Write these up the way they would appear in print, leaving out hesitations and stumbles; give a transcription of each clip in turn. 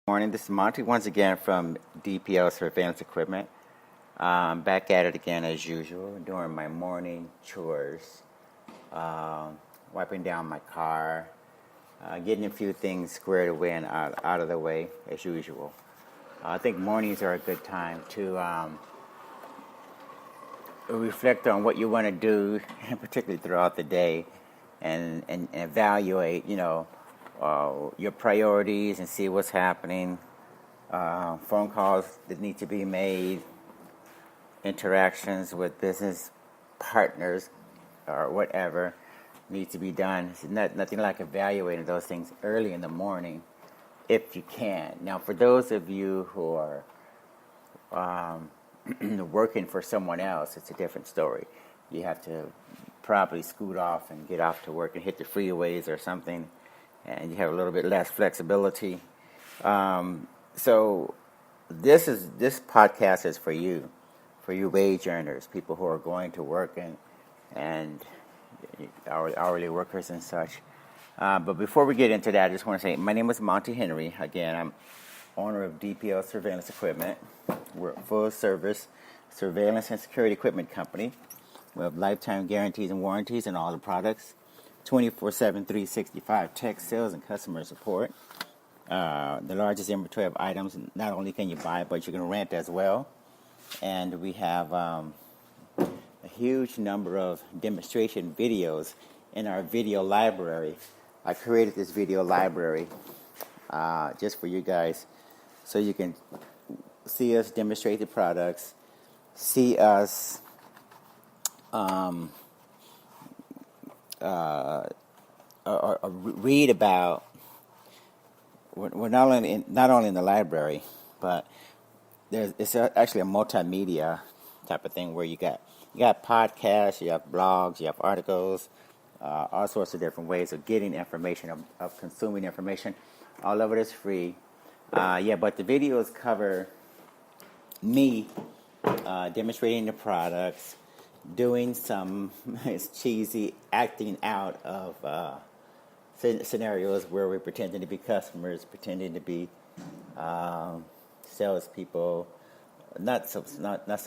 Morning, this is Monty once again from DPL Surveillance Equipment. Back at it again as usual, doing my morning chores, wiping down my car, getting a few things squared away and out of the way as usual. I think mornings are a good time to reflect on what you want to do, particularly throughout the day, and evaluate, your priorities and see what's happening. Phone calls that need to be made, interactions with business partners or whatever needs to be done. It's nothing like evaluating those things early in the morning if you can. Now, for those of you who are working for someone else, it's a different story. You have to probably scoot off and get off to work and hit the freeways or something, and you have a little bit less flexibility. So this podcast is for you wage earners, people who are going to work and hourly workers and such. But before we get into that, I just want to say my name is Monty Henry. Again, I'm owner of DPL Surveillance Equipment. We're a full-service surveillance and security equipment company. We have lifetime guarantees and warranties on all the products, 24/7, 365 tech sales and customer support. The largest inventory of items. Not only can you buy, but you can rent as well. And we have a huge number of demonstration videos in our video library. I created this video library just for you guys, so you can see us demonstrate the products, see us or read about. We're not only in the library, but it's actually a multimedia type of thing where you got podcasts, you have blogs, you have articles, all sorts of different ways of getting information, of consuming information. All of it is free. But the videos cover me demonstrating the products, doing some it's cheesy acting out of scenarios where we're pretending to be customers, pretending to be salespeople, not so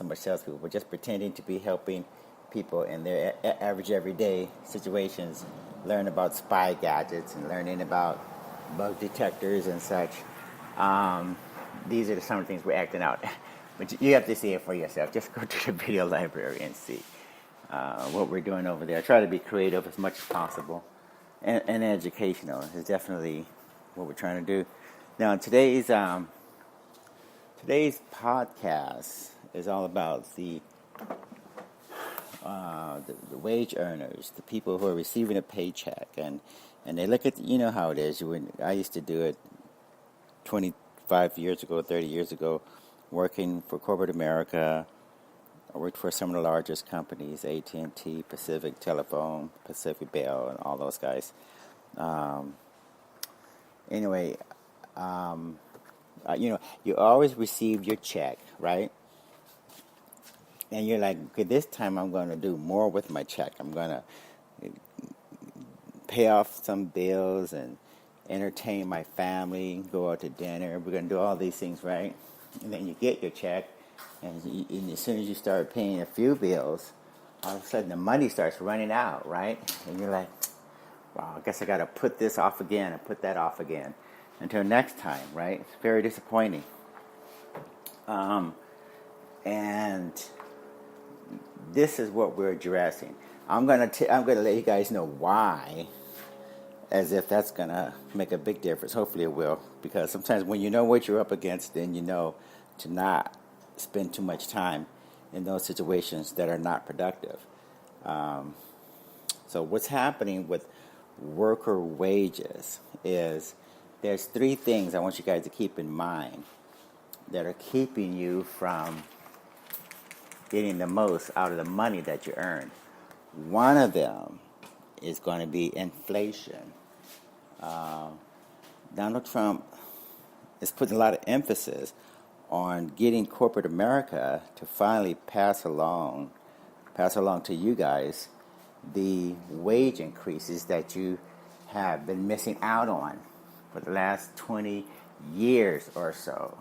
much salespeople, but just pretending to be helping people in their average everyday situations, learn about spy gadgets and learning about bug detectors and such. These are some of the things we're acting out. But you have to see it for yourself. Just go to the video library and see what we're doing over there. Try to be creative as much as possible. And educational is definitely what we're trying to do. Now, today's podcast is all about the wage earners, the people who are receiving a paycheck, and they look at, how it is. I used to do it 25 years ago, 30 years ago, working for corporate America. I worked for some of the largest companies, AT&T, Pacific Telephone, Pacific Bell, and all those guys. You always receive your check, right? And you're like, okay, this time I'm going to do more with my check. I'm going to pay off some bills and entertain my family, go out to dinner. We're going to do all these things, right? And then you get your check. And as soon as you start paying a few bills, all of a sudden the money starts running out, right? And you're like, wow, I guess I got to put this off again and put that off again until next time, right? It's very disappointing. And this is what we're addressing. I'm gonna let you guys know why, as if that's gonna make a big difference. Hopefully it will, because sometimes when you know what you're up against, then you know to not spend too much time in those situations that are not productive. So what's happening with worker wages is there's three things I want you guys to keep in mind that are keeping you from getting the most out of the money that you earn. One of them is going to be inflation. Donald Trump is putting a lot of emphasis on getting corporate America to finally pass along to you guys the wage increases that you have been missing out on for the last 20 years or so.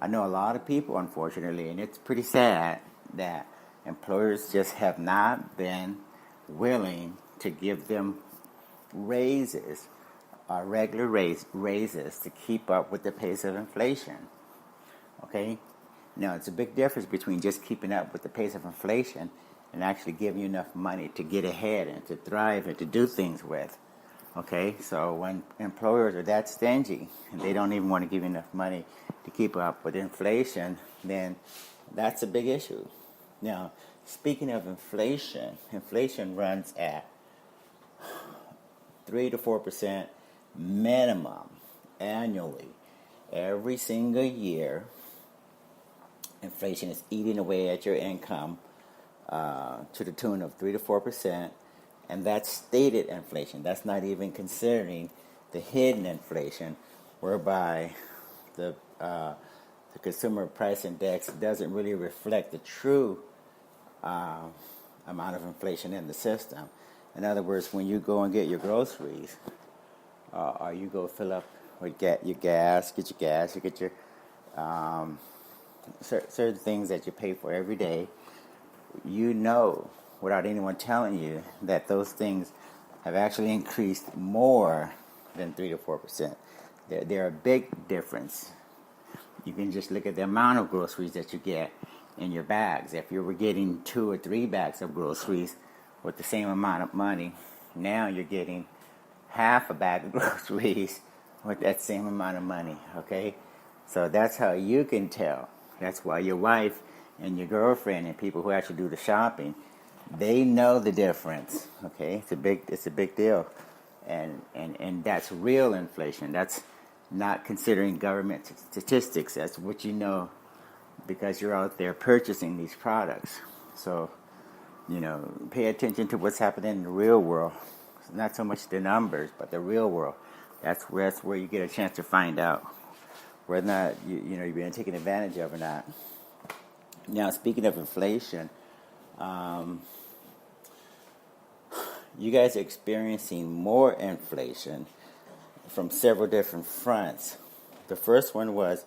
I know a lot of people, unfortunately, and it's pretty sad that employers just have not been willing to give them raises, regular raises to keep up with the pace of inflation. Okay? Now, it's a big difference between just keeping up with the pace of inflation and actually giving you enough money to get ahead and to thrive and to do things with. Okay? So when employers are that stingy and they don't even want to give you enough money to keep up with inflation, then that's a big issue. Now, speaking of inflation, inflation runs at 3 to 4% minimum annually. Every single year, inflation is eating away at your income to the tune of 3 to 4%, and that's stated inflation. That's not even considering the hidden inflation, whereby the consumer price index doesn't really reflect the true amount of inflation in the system. In other words, when you go and get your groceries, or you go fill up or get your gas, you get your certain things that you pay for every day, you know, without anyone telling you, that those things have actually increased more than 3 to 4%. They're a big difference. You can just look at the amount of groceries that you get in your bags. If you were getting 2 or 3 bags of groceries with the same amount of money, now you're getting half a bag of groceries with that same amount of money, okay? So that's how you can tell. That's why your wife and your girlfriend and people who actually do the shopping, they know the difference, okay? It's a big deal. And that's real inflation. That's not considering government statistics. That's what you know because you're out there purchasing these products. So, pay attention to what's happening in the real world. Not so much the numbers, but the real world. That's where you get a chance to find out whether or not you're being taken advantage of or not. Now, speaking of inflation, you guys are experiencing more inflation from several different fronts. The first one was,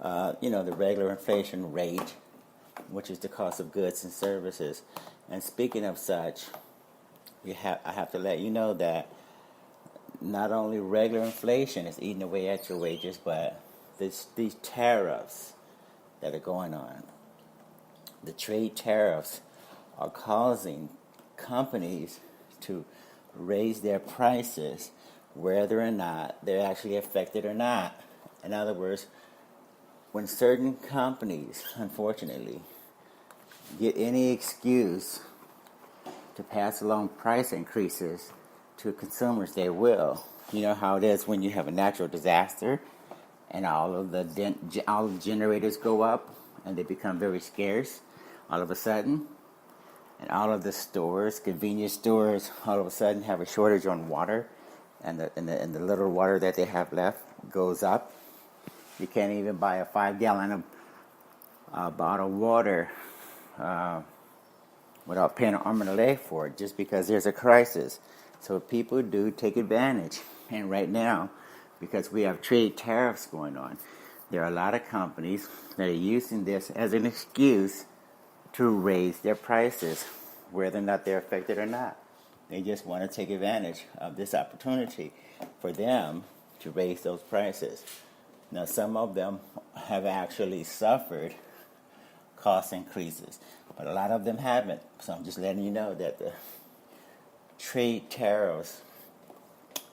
the regular inflation rate, which is the cost of goods and services. And speaking of such, I have to let you know that not only regular inflation is eating away at your wages, but these tariffs that are going on. The trade tariffs are causing companies to raise their prices whether or not they're actually affected or not. In other words, when certain companies, unfortunately, get any excuse to pass along price increases to consumers, they will. You know how it is when you have a natural disaster and all of the generators go up and they become very scarce all of a sudden, and all of the stores, convenience stores, all of a sudden have a shortage on water, and the little water that they have left goes up. You can't even buy a 5-gallon bottle of water without paying an arm and a leg for it, just because there's a crisis. So people do take advantage. And right now, because we have trade tariffs going on, there are a lot of companies that are using this as an excuse to raise their prices, whether or not they're affected or not. They just want to take advantage of this opportunity for them to raise those prices. Now, some of them have actually suffered cost increases, but a lot of them haven't. So I'm just letting you know that the trade tariffs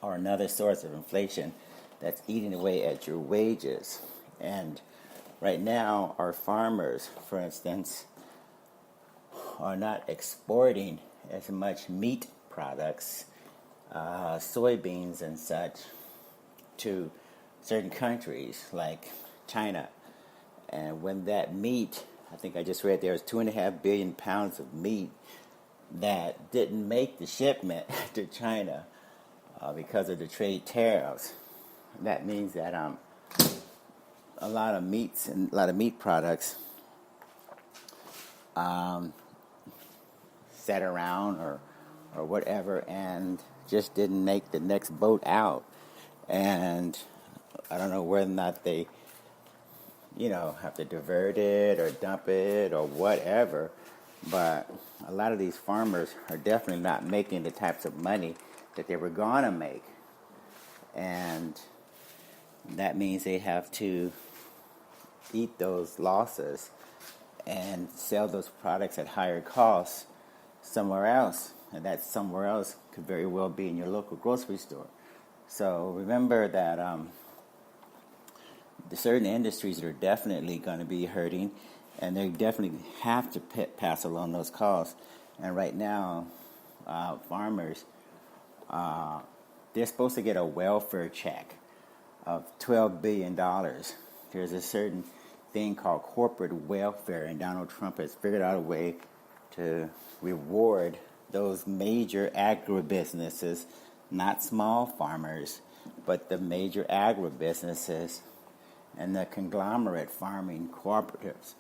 are another source of inflation that's eating away at your wages. And right now, our farmers, for instance, are not exporting as much meat products, soybeans and such, to certain countries like China. And when that meat, I think I just read there was 2.5 billion pounds of meat that didn't make the shipment to China because of the trade tariffs. That means that a lot of meats and a lot of meat products sat around or whatever and just didn't make the next boat out. And I don't know whether or not they, have to divert it or dump it or whatever. But a lot of these farmers are definitely not making the types of money that they were going to make. And that means they have to eat those losses and sell those products at higher costs somewhere else. And that somewhere else could very well be in your local grocery store. So remember that the certain industries are definitely going to be hurting, and they definitely have to pass along those costs. And right now, farmers, they're supposed to get a welfare check of $12 billion. There's a certain thing called corporate welfare, and Donald Trump has figured out a way to reward those major agribusinesses, not small farmers, but the major agribusinesses and the conglomerate farming cooperatives.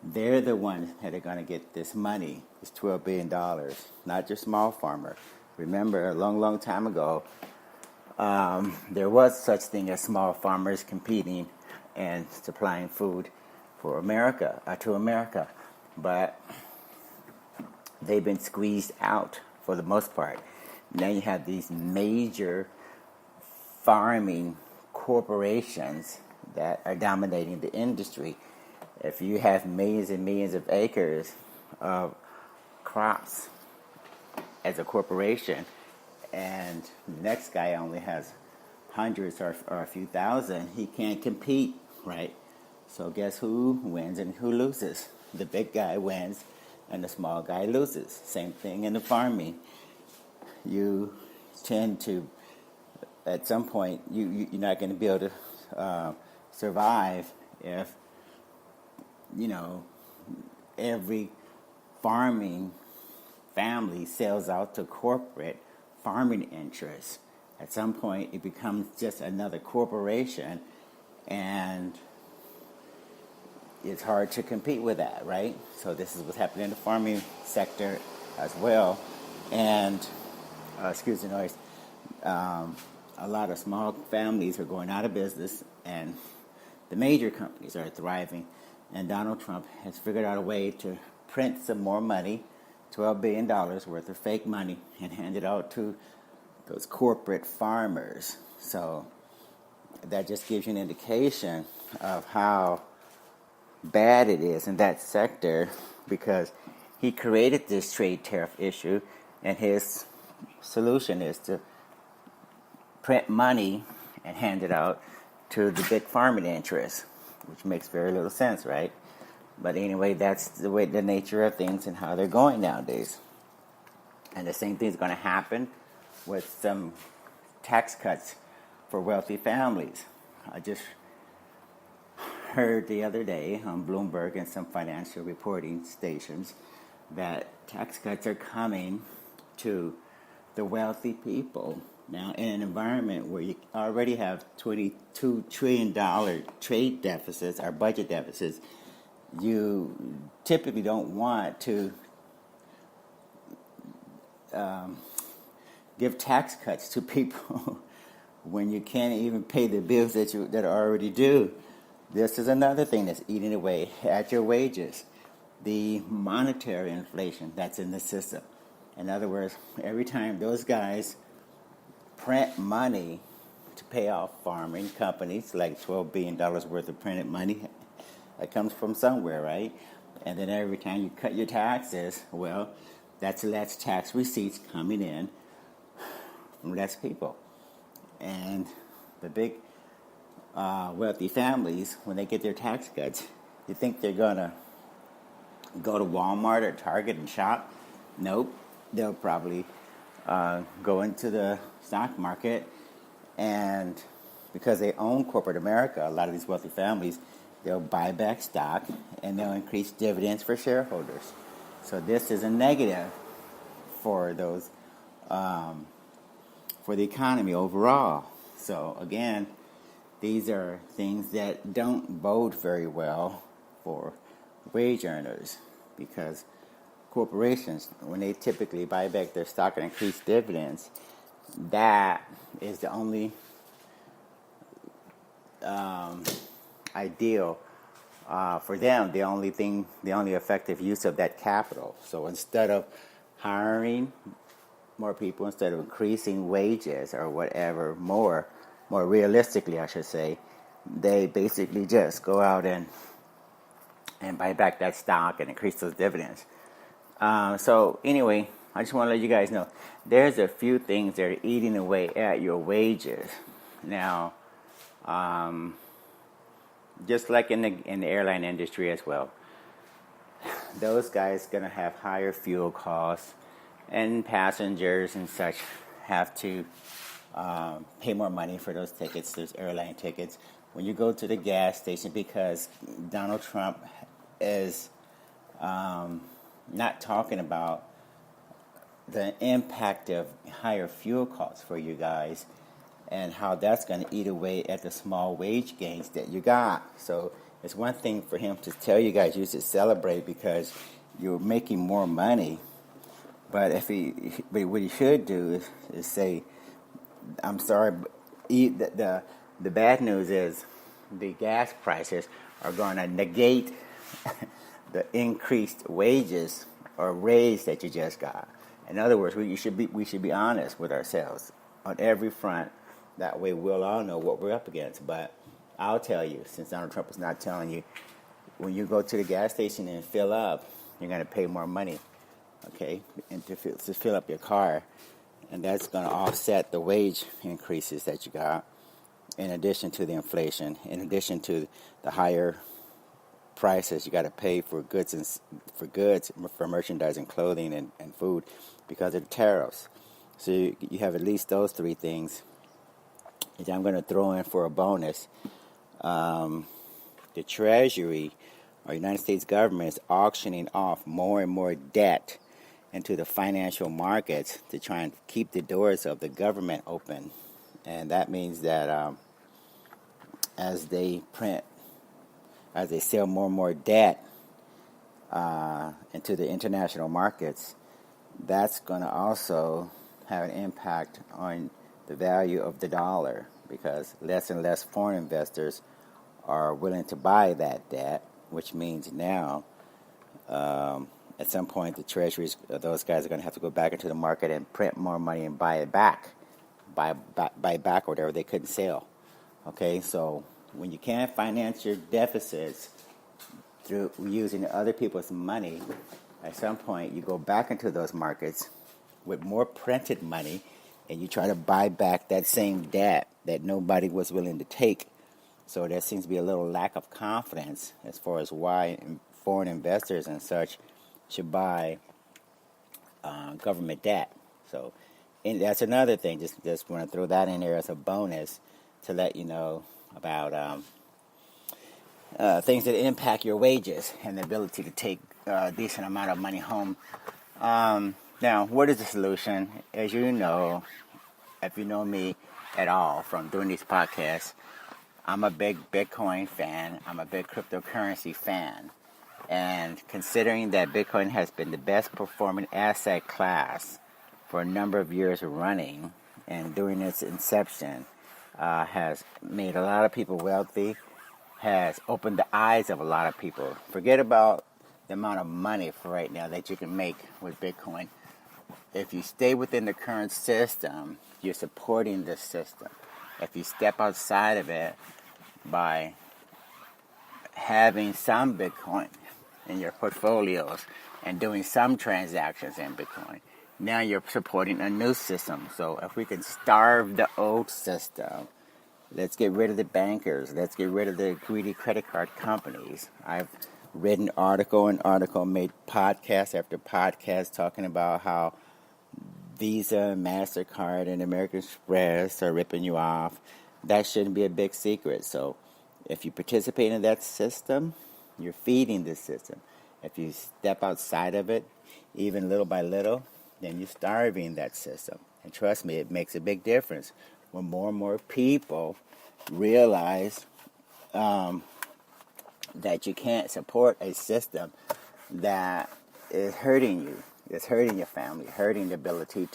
They're the ones that are going to get this money, this $12 billion, not your small farmer. Remember, a long, long time ago, there was such thing as small farmers competing and supplying food for America, to America. But they've been squeezed out for the most part. Now you have these major farming corporations that are dominating the industry. If you have millions and millions of acres of crops as a corporation, and the next guy only has hundreds or a few thousand, he can't compete, right? So guess who wins and who loses? The big guy wins and the small guy loses. Same thing in the farming. You tend to, at some point, you're not going to be able to survive if, every farming family sells out to corporate farming interests. At some point, it becomes just another corporation, and it's hard to compete with that, right? So this is what's happening in the farming sector as well. And, excuse the noise, a lot of small families are going out of business, and the major companies are thriving. And Donald Trump has figured out a way to print some more money, $12 billion worth of fake money, and hand it out to those corporate farmers. So that just gives you an indication of how bad it is in that sector, because he created this trade tariff issue, and his solution is to print money and hand it out to the big farming interests, which makes very little sense, right? But anyway, that's the nature of things and how they're going nowadays. And the same thing is going to happen with some tax cuts for wealthy families. I just heard the other day on Bloomberg and some financial reporting stations that tax cuts are coming to the wealthy people. Now, in an environment where you already have $22 trillion trade deficits, or budget deficits, you typically don't want to give tax cuts to people when you can't even pay the bills that are already due. This is another thing that's eating away at your wages, the monetary inflation that's in the system. In other words, every time those guys print money to pay off farming companies, like $12 billion worth of printed money, that comes from somewhere, right? And then every time you cut your taxes, well, that's less tax receipts coming in from less people. And the big wealthy families, when they get their tax cuts, you think they're going to go to Walmart or Target and shop? Nope. They'll probably go into the stock market, and because they own corporate America, a lot of these wealthy families, they'll buy back stock and they'll increase dividends for shareholders. So this is a negative for those, for the economy overall. So again, these are things that don't bode very well for wage earners, because corporations, when they typically buy back their stock and increase dividends, that is the only ideal for them. The only effective use of that capital. So instead of hiring more people, instead of increasing wages or whatever, more realistically, I should say, they basically just go out and buy back that stock and increase those dividends. So anyway, I just want to let you guys know there's a few things that are eating away at your wages. Now, just like in the airline industry as well, those guys gonna have higher fuel costs, and passengers and such have to pay more money for those tickets, those airline tickets. When you go to the gas station, because Donald Trump is not talking about the impact of higher fuel costs for you guys and how that's going to eat away at the small wage gains that you got. So it's one thing for him to tell you guys you should celebrate because you're making more money. But but what he should do is say, I'm sorry, but the bad news is the gas prices are going to negate the increased wages or raise that you just got. In other words, we should be honest with ourselves on every front. That way we'll all know what we're up against. But I'll tell you, since Donald Trump is not telling you, when you go to the gas station and fill up, you're going to pay more money, okay, and to fill up your car. And that's going to offset the wage increases that you got, in addition to the inflation, in addition to the higher prices you got to pay for goods, for merchandise and clothing and food because of the tariffs. So you have at least those three things. And I'm going to throw in for a bonus. The Treasury, or United States government, is auctioning off more and more debt into the financial markets to try and keep the doors of the government open. And that means that as they sell more and more debt into the international markets, that's going to also have an impact on the value of the dollar, because less and less foreign investors are willing to buy that debt, which means now at some point the treasuries, those guys are going to have to go back into the market and print more money and buy back whatever they couldn't sell. Okay, so when you can't finance your deficits through using other people's money, at some point you go back into those markets with more printed money and you try to buy back that same debt that nobody was willing to take. So there seems to be a little lack of confidence as far as why foreign investors and such should buy government debt. So that's another thing. Just want to throw that in there as a bonus to let you know about things that impact your wages and the ability to take a decent amount of money home. Now, what is the solution? As you know, if you know me at all from doing these podcasts, I'm a big Bitcoin fan. I'm a big cryptocurrency fan. And considering that Bitcoin has been the best performing asset class for a number of years running, and during its inception, has made a lot of people wealthy, has opened the eyes of a lot of people. Forget about the amount of money for right now that you can make with Bitcoin. If you stay within the current system, you're supporting this system. If you step outside of it by having some Bitcoin in your portfolios and doing some transactions in Bitcoin, now you're supporting a new system. So if we can starve the old system, let's get rid of the bankers. Let's get rid of the greedy credit card companies. I've written article, made podcast after podcast talking about how Visa, MasterCard, and American Express are ripping you off. That shouldn't be a big secret. So if you participate in that system, you're feeding this system. If you step outside of it, even little by little, then you're starving that system. And trust me, it makes a big difference when more and more people realize that you can't support a system that is hurting you. It's hurting your family, hurting the ability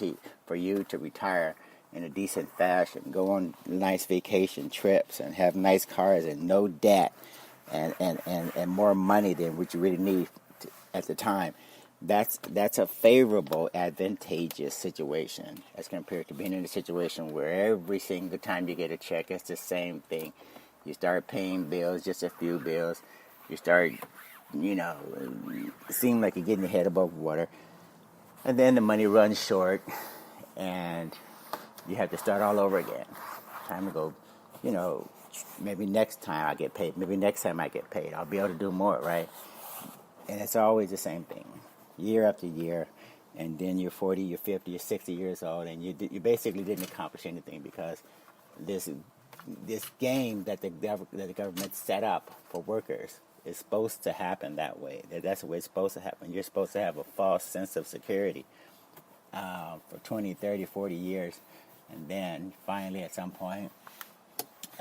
for you to retire in a decent fashion, go on nice vacation trips, and have nice cars and no debt, and more money than what you really need at the time. That's a favorable, advantageous situation as compared to being in a situation where every single time you get a check, it's the same thing. You start paying bills, just a few bills. You start, seem like you're getting your head above water. And then the money runs short, and you have to start all over again. Time to go, maybe next time I get paid. Maybe next time I get paid, I'll be able to do more, right? And it's always the same thing, year after year. And then you're 40, you're 50, you're 60 years old, and you basically didn't accomplish anything because this game that the government set up for workers is supposed to happen that way. That's the way it's supposed to happen. You're supposed to have a false sense of security for 20, 30, 40 years. And then finally at some point,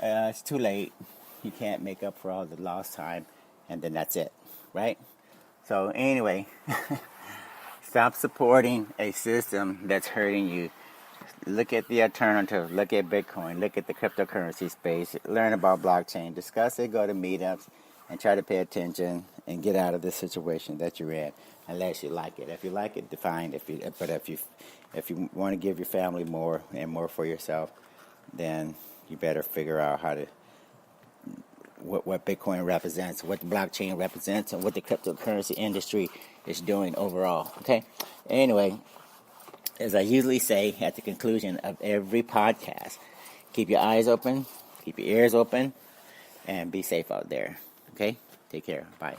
it's too late. You can't make up for all the lost time. And then that's it, right? So anyway, stop supporting a system that's hurting you. Look at the alternative. Look at Bitcoin. Look at the cryptocurrency space. Learn about blockchain. Discuss it. Go to meetups and try to pay attention and get out of this situation that you're in, unless you like it. If you like it, fine. If you want to give your family more and more for yourself, then you better figure out how to what Bitcoin represents, what the blockchain represents, and what the cryptocurrency industry is doing overall. Okay. Anyway, as I usually say at the conclusion of every podcast, keep your eyes open, keep your ears open, and be safe out there. Okay? Take care. Bye.